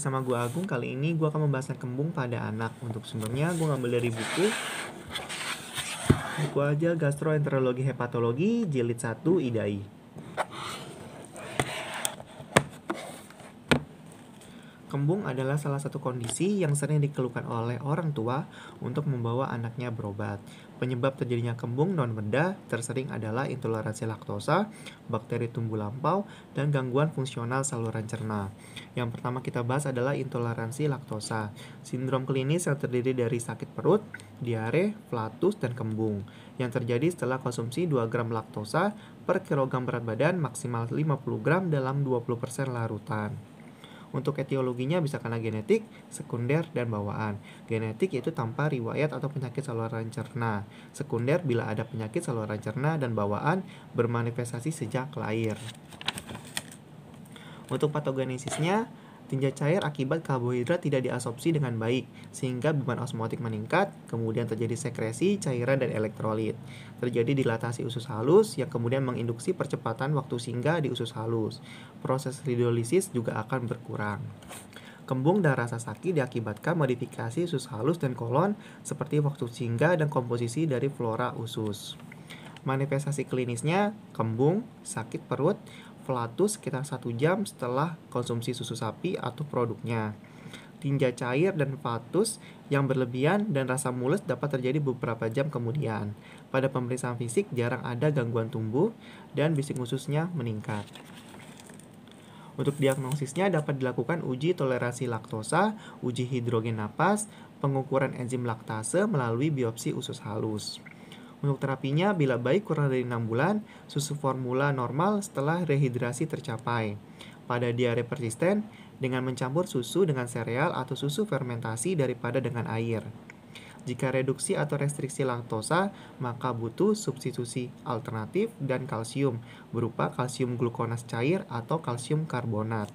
bersama gue Agung. Kali ini gue akan membahas kembung pada anak. Untuk sumbernya gue ngambil dari buku aja Gastroenterologi Hepatologi Jilid 1 IDAI. Kembung adalah salah satu kondisi yang sering dikeluhkan oleh orang tua untuk membawa anaknya berobat. Penyebab terjadinya kembung non-benda tersering adalah intoleransi laktosa, bakteri tumbuh lampau, dan gangguan fungsional saluran cerna. Yang pertama kita bahas adalah intoleransi laktosa. Sindrom klinis yang terdiri dari sakit perut, diare, flatus, dan kembung. Yang terjadi setelah konsumsi 2 gram laktosa per kilogram berat badan maksimal 50 gram dalam 20% larutan. Untuk etiologinya bisa karena genetik, sekunder, dan bawaan. Genetik yaitu tanpa riwayat atau penyakit saluran cerna. Sekunder bila ada penyakit saluran cerna, dan bawaan bermanifestasi sejak lahir. Untuk patogenesisnya, tinja cair akibat karbohidrat tidak diabsorpsi dengan baik, sehingga beban osmotik meningkat, kemudian terjadi sekresi, cairan, dan elektrolit. Terjadi dilatasi usus halus yang kemudian menginduksi percepatan waktu singgah di usus halus. Proses hidrolisis juga akan berkurang. Kembung dan rasa sakit diakibatkan modifikasi usus halus dan kolon seperti waktu singgah dan komposisi dari flora usus. Manifestasi klinisnya kembung, sakit perut, flatus sekitar 1 jam setelah konsumsi susu sapi atau produknya. Tinja cair dan flatus yang berlebihan dan rasa mules dapat terjadi beberapa jam kemudian. Pada pemeriksaan fisik jarang ada gangguan tumbuh dan bising ususnya meningkat. Untuk diagnosisnya dapat dilakukan uji toleransi laktosa, uji hidrogen napas, pengukuran enzim laktase melalui biopsi usus halus. Untuk terapinya, bila baik kurang dari 6 bulan, susu formula normal setelah rehidrasi tercapai. Pada diare persisten, dengan mencampur susu dengan sereal atau susu fermentasi daripada dengan air. Jika reduksi atau restriksi laktosa, maka butuh substitusi alternatif dan kalsium, berupa kalsium glukonas cair atau kalsium karbonat.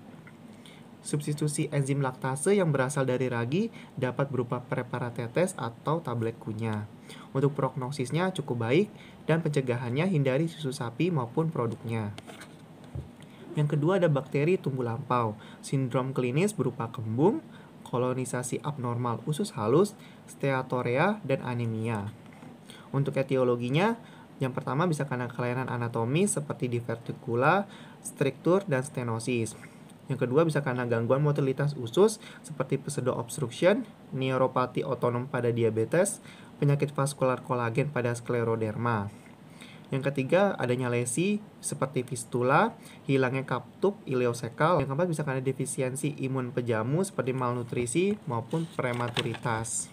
Substitusi enzim laktase yang berasal dari ragi dapat berupa preparat tetes atau tablet kunyah. Untuk prognosisnya cukup baik dan pencegahannya hindari susu sapi maupun produknya. Yang kedua ada bakteri tumbuh lampau. Sindrom klinis berupa kembung, kolonisasi abnormal usus halus, steatorea, dan anemia. Untuk etiologinya, yang pertama bisa karena kelainan anatomi seperti divertikula, struktur, dan stenosis. Yang kedua bisa karena gangguan motilitas usus seperti pseudo-obstruction, neuropati otonom pada diabetes, penyakit vaskular kolagen pada skleroderma. Yang ketiga adanya lesi seperti fistula, hilangnya katup ileosekal. Yang keempat bisa karena defisiensi imun pejamu seperti malnutrisi maupun prematuritas.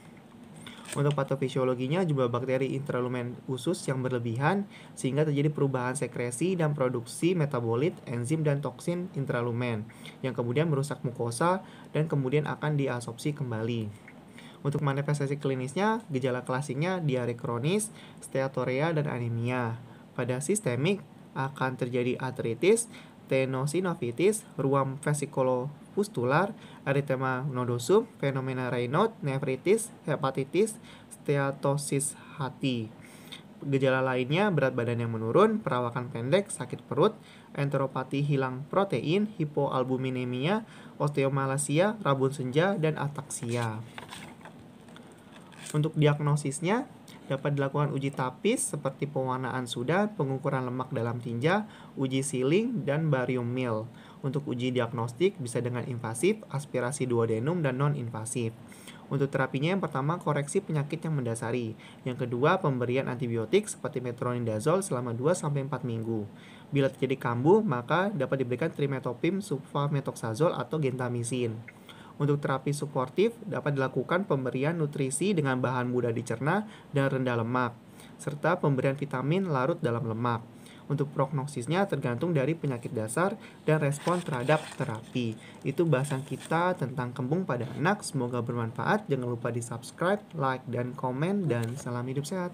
Untuk patofisiologinya, jumlah bakteri intralumen usus yang berlebihan sehingga terjadi perubahan sekresi dan produksi metabolit, enzim, dan toksin intralumen yang kemudian merusak mukosa dan kemudian akan diabsorpsi kembali. Untuk manifestasi klinisnya, gejala klasiknya diare kronis, steatorea, dan anemia. Pada sistemik akan terjadi artritis, tenosinovitis, ruam vesikulopustular, eritema nodosum, fenomena Raynaud, nefritis, hepatitis, steatosis hati. Gejala lainnya berat badan yang menurun, perawakan pendek, sakit perut, enteropati hilang protein, hipoalbuminemia, osteomalacia, rabun senja, dan ataksia. Untuk diagnosisnya dapat dilakukan uji tapis seperti pewarnaan sudah, pengukuran lemak dalam tinja, uji siling, dan barium meal. Untuk uji diagnostik bisa dengan invasif, aspirasi duodenum, dan non-invasif. Untuk terapinya yang pertama koreksi penyakit yang mendasari. Yang kedua pemberian antibiotik seperti metronidazol selama 2-4 minggu. Bila terjadi kambuh maka dapat diberikan trimetopim, sulfamethoxazole, atau gentamisin. Untuk terapi suportif dapat dilakukan pemberian nutrisi dengan bahan mudah dicerna dan rendah lemak, serta pemberian vitamin larut dalam lemak. Untuk prognosisnya tergantung dari penyakit dasar dan respon terhadap terapi. Itu bahasan kita tentang kembung pada anak. Semoga bermanfaat. Jangan lupa di subscribe, like, dan komen. Dan salam hidup sehat.